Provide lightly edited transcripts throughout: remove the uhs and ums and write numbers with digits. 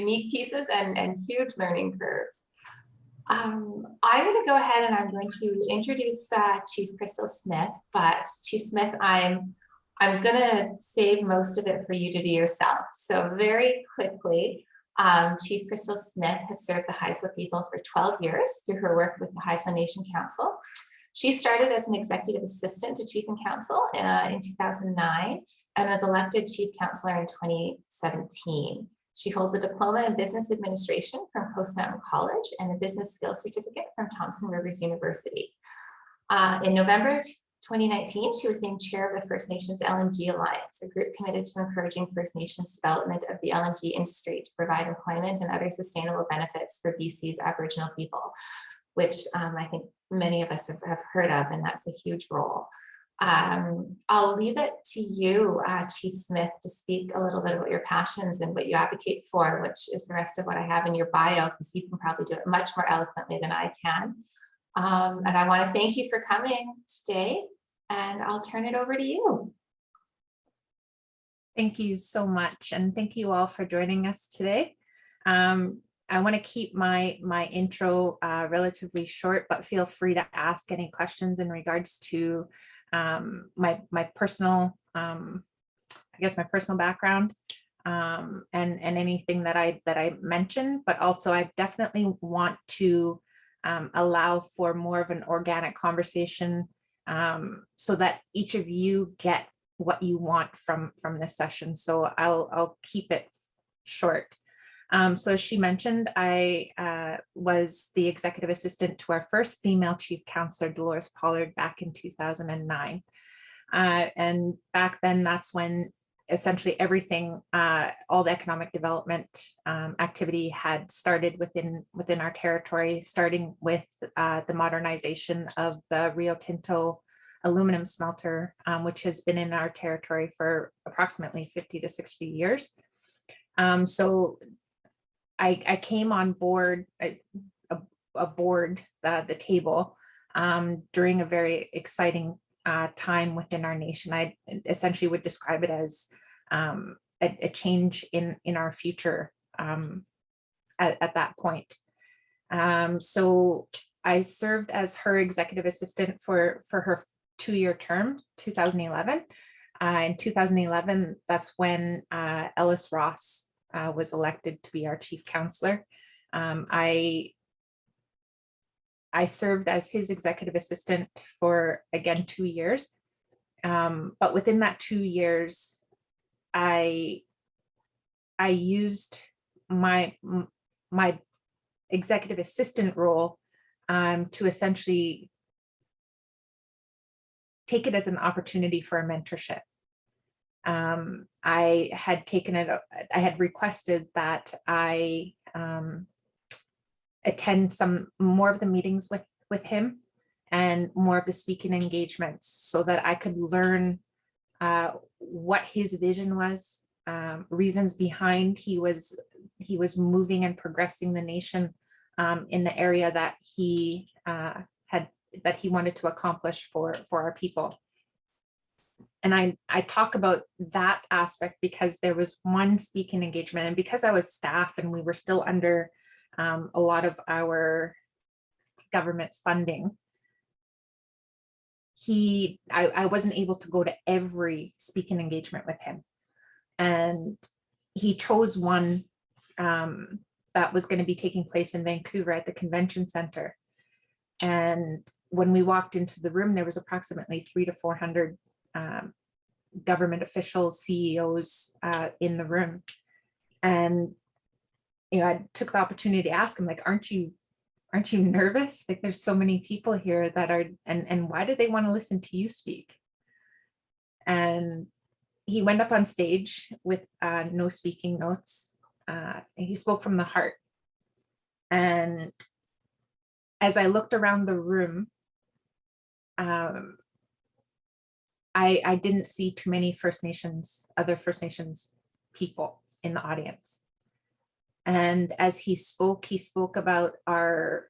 unique pieces and huge learning curves. I'm going to go ahead and I'm going to introduce Chief Crystal Smith, but Chief Smith, I'm going to save most of it for you to do yourself. So very quickly, Chief Crystal Smith has served the Haisla people for 12 years through her work with the Haisla Nation Council. She started as an executive assistant to Chief and Council in 2009 and was elected Chief Councillor in 2017. She holds a diploma in business administration from Coast Mountain College and a business skills certificate from Thompson Rivers University. In November 2019, she was named chair of the First Nations LNG Alliance, a group committed to encouraging First Nations development of the LNG industry to provide employment and other sustainable benefits for BC's Aboriginal people, which I think many of us have heard of, and that's a huge role. I'll leave it to you, Chief Smith, to speak a little bit about your passions and what you advocate for, which is the rest of what I have in your bio, because you can probably do it much more eloquently than I can. And I want to thank you for coming today, and I'll turn it over to you. Thank you so much, and thank you all for joining us today. I want to keep my intro relatively short, but feel free to ask any questions in regards to my personal, I guess my personal background and anything that I mentioned, but also I definitely want to allow for more of an organic conversation so that each of you get what you want from this session. So I'll keep it short. So as she mentioned, I was the executive assistant to our first female chief councillor, Dolores Pollard, back in 2009. And back then, that's when essentially everything, all the economic development activity had started within our territory, starting with the modernization of the Rio Tinto aluminum smelter, which has been in our territory for approximately 50 to 60 years. So I came on board, aboard the table during a very exciting time within our nation. I essentially would describe it as a change in our future at that point. So I served as her executive assistant for her 2-year term, 2011. In 2011, that's when Ellis Ross was elected to be our chief councillor. I served as his executive assistant for, again, 2 years. But within that 2 years, I used my executive assistant role to essentially take it as an opportunity for a mentorship. I had taken it, I had requested that I attend some more of the meetings with him and more of the speaking engagements so that I could learn what his vision was, reasons behind he was moving and progressing the nation in the area that he wanted to accomplish for our people. And I talk about that aspect because there was one speaking engagement, and because I was staff and we were still under a lot of our government funding, I wasn't able to go to every speaking engagement with him. And he chose one that was going to be taking place in Vancouver at the convention center. And when we walked into the room, there was approximately 300 to 400 government officials, CEOs in the room. And I took the opportunity to ask him, like, aren't you nervous? Like, there's so many people here that are, and why do they want to listen to you speak? And he went up on stage with no speaking notes. And he spoke from the heart. And as I looked around the room, I didn't see too many other First Nations people in the audience. And as he spoke about our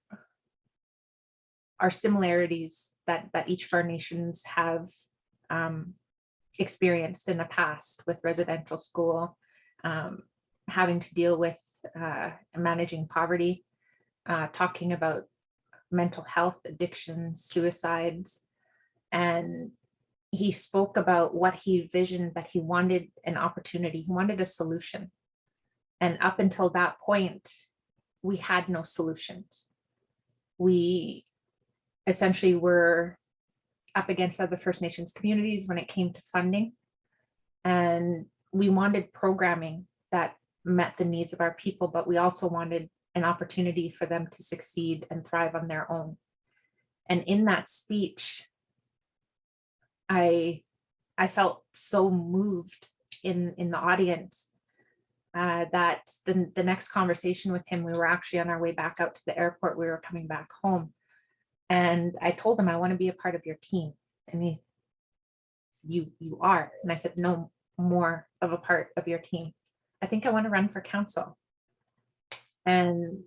similarities that each of our nations have experienced in the past with residential school, having to deal with managing poverty, talking about mental health, addictions, suicides. And he spoke about what he visioned, that he wanted an opportunity, he wanted a solution. And up until that point, we had no solutions. We essentially were up against other First Nations communities when it came to funding. And we wanted programming that met the needs of our people, but we also wanted an opportunity for them to succeed and thrive on their own. And in that speech, I felt so moved in the audience that the next conversation with him, we were actually on our way back out to the airport. We were coming back home. And I told him, I want to be a part of your team. And he said, you are. And I said, no more of a part of your team. I think I want to run for council. And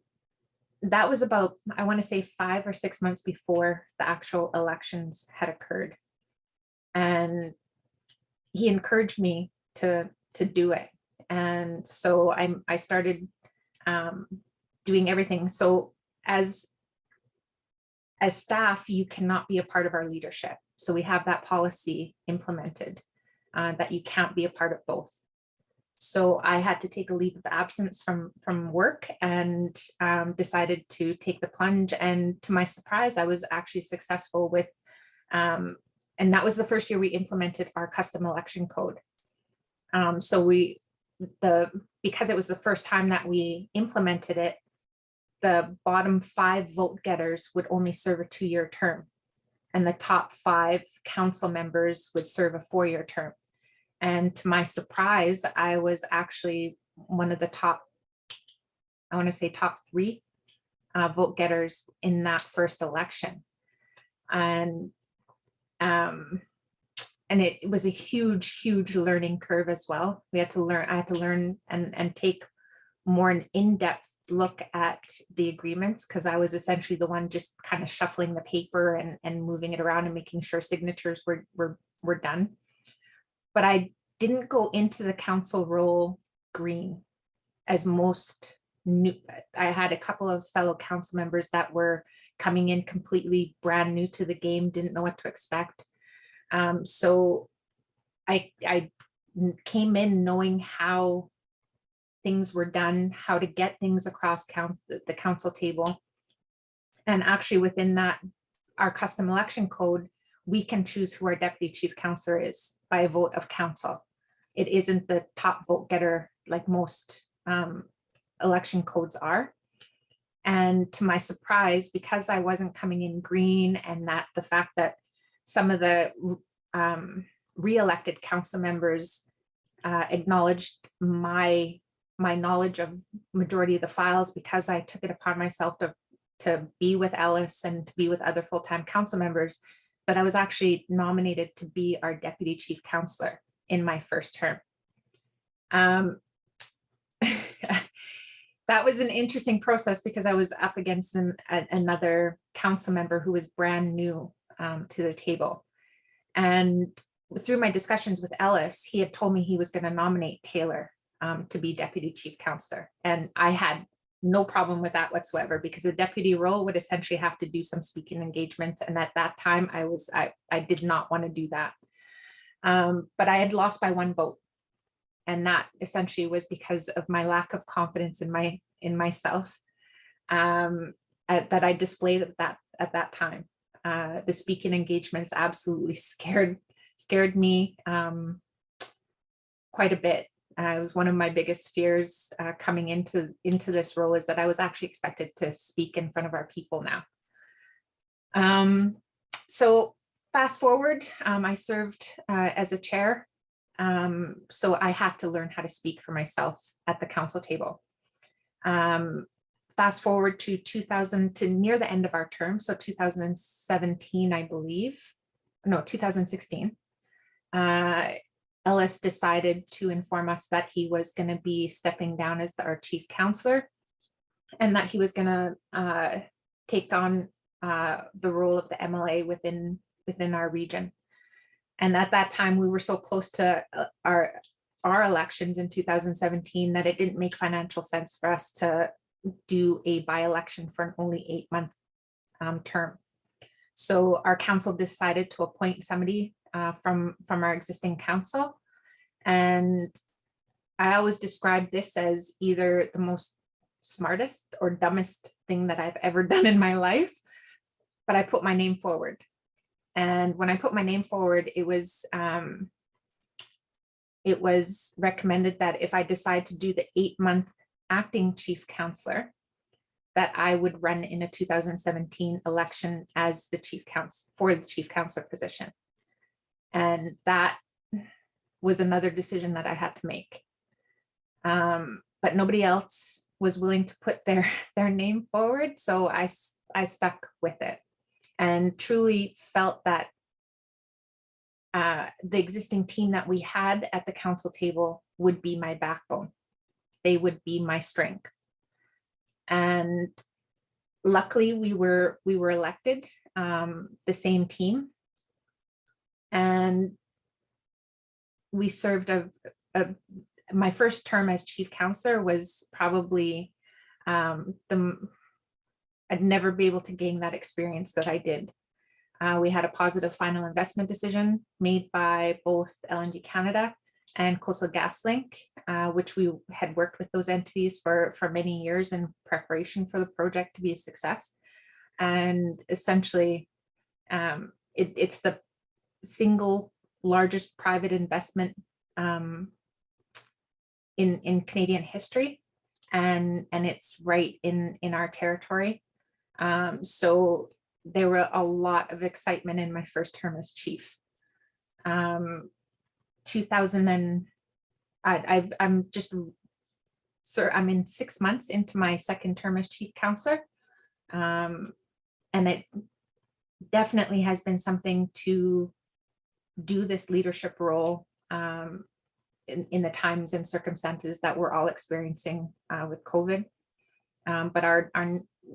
that was about, I want to say 5 or 6 months before the actual elections had occurred. And he encouraged me to do it. And so I started doing everything. So as staff, you cannot be a part of our leadership. So we have that policy implemented that you can't be a part of both. So I had to take a leave of absence from work and decided to take the plunge. And to my surprise, I was actually successful with, and that was the first year we implemented our custom election code. So because it was the first time that we implemented it, the bottom 5 vote getters would only serve a 2-year term, and the top 5 council members would serve a 4-year term. And to my surprise, I was actually one of the top, I want to say top 3 vote getters in that first election. And it was a huge learning curve as well. I had to learn and take more an in-depth look at the agreements, because I was essentially the one just kind of shuffling the paper and moving it around and making sure signatures were done. But I didn't go into the council role green, as most new. I had a couple of fellow council members that were coming in completely brand new to the game, didn't know what to expect. So I came in knowing how things were done, how to get things across the council table. And actually within that, our custom election code, we can choose who our deputy chief councillor is by a vote of council. It isn't the top vote getter like most election codes are. And to my surprise, because I wasn't coming in green, and that the fact that some of the re-elected council members acknowledged my knowledge of majority of the files, because I took it upon myself to be with Ellis and to be with other full-time council members, that I was actually nominated to be our deputy chief councillor in my first term. That was an interesting process, because I was up against another council member who was brand new to the table. And through my discussions with Ellis, he had told me he was going to nominate Taylor to be deputy chief councillor. And I had no problem with that whatsoever, because the deputy role would essentially have to do some speaking engagements. And at that time, I did not want to do that. But I had lost by 1 vote. And that essentially was because of my lack of confidence in myself that I displayed at that time. The speaking engagements absolutely scared me quite a bit. It was one of my biggest fears coming into this role, is that I was actually expected to speak in front of our people now. So fast forward, I served as a chair. So I had to learn how to speak for myself at the council table. Fast forward to near the end of our term, so 2017, I believe, no, 2016. Ellis decided to inform us that he was going to be stepping down as our chief councillor, and that he was going to take on the role of the MLA within our region. And at that time, we were so close to our elections in 2017 that it didn't make financial sense for us to do a by-election for an only 8-month term. So our council decided to appoint somebody from our existing council. And I always describe this as either the most smartest or dumbest thing that I've ever done in my life, but I put my name forward. And when I put my name forward, it was recommended that if I decide to do the 8-month acting chief councillor, that I would run in a 2017 election as the chief council for the chief councillor position. And that was another decision that I had to make. But nobody else was willing to put their name forward. So I stuck with it and truly felt that the existing team that we had at the council table would be my backbone. They would be my strength. And luckily we were elected, the same team. And we served my first term as chief councillor was probably I'd never be able to gain that experience that I did. We had a positive final investment decision made by both LNG Canada and Coastal GasLink, which we had worked with those entities for many years in preparation for the project to be a success. And essentially, it's the single largest private investment in Canadian history, and it's right in our territory. So there were a lot of excitement in my first term as chief. I'm in 6 months into my second term as chief councillor, and it definitely has been something to do this leadership role in the times and circumstances that we're all experiencing with COVID. But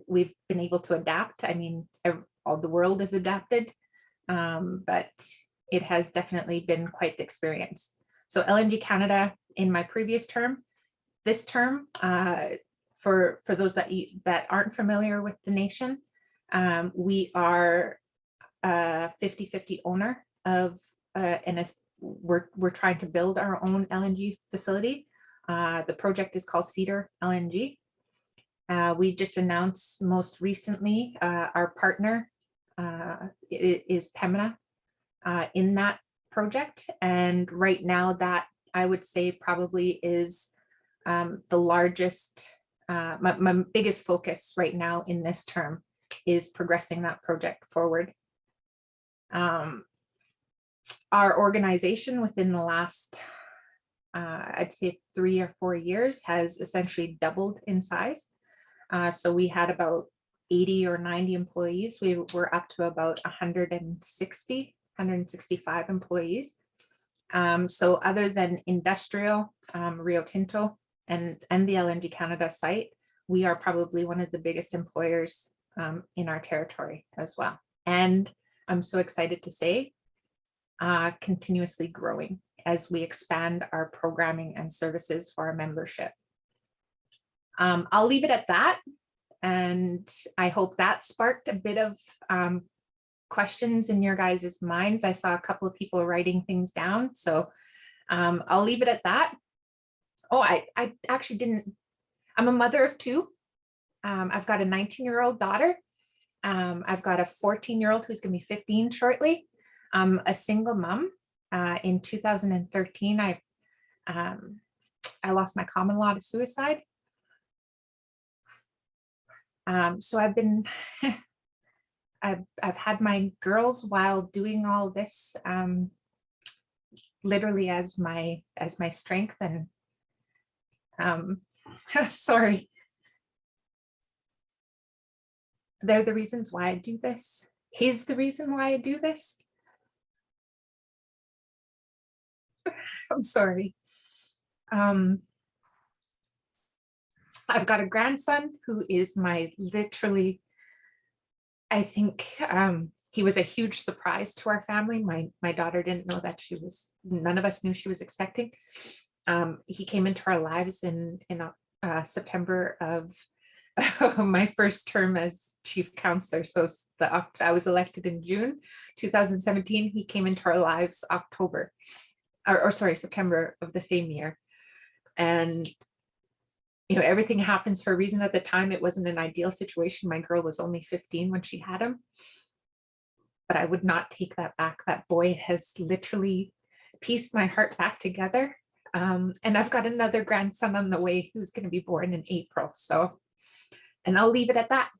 we've been able to adapt. I mean, all the world is adapted, but it has definitely been quite the experience. So LNG Canada in my previous term, this term, for those that aren't familiar with the nation, we are a 50-50 owner of, and we're trying to build our own LNG facility. The project is called Cedar LNG. We just announced most recently our partner is Pembina in that project. And right now that I would say probably is the largest, my biggest focus right now in this term is progressing that project forward. Our organization within the last, I'd say 3 or 4 years has essentially doubled in size. So we had about 80 or 90 employees. We were up to about 165 employees. So other than industrial, Rio Tinto and the LNG Canada site, we are probably one of the biggest employers in our territory as well. And I'm so excited to say, continuously growing as we expand our programming and services for our membership. I'll leave it at that. And I hope that sparked a bit of questions in your guys' minds. I saw a couple of people writing things down. So I'll leave it at that. Oh, I actually didn't. I'm a mother of 2. I've got a 19-year-old daughter. I've got a 14-year-old who's going to be 15 shortly. I'm a single mom. In 2013, I lost my common law to suicide. So I've been, I've had my girls while doing all this, literally as my strength. And sorry, they're the reasons why I do this. He's the reason why I do this. I'm sorry. I've got a grandson who is my literally, I think he was a huge surprise to our family. My daughter didn't know that none of us knew she was expecting. He came into our lives in September of my first term as Chief Councillor. So I was elected in June 2017. He came into our lives October, or sorry, September of the same year. And everything happens for a reason. At the time, it wasn't an ideal situation. My girl was only 15 when she had him. But I would not take that back. That boy has literally pieced my heart back together. And I've got another grandson on the way who's going to be born in April. So, and I'll leave it at that.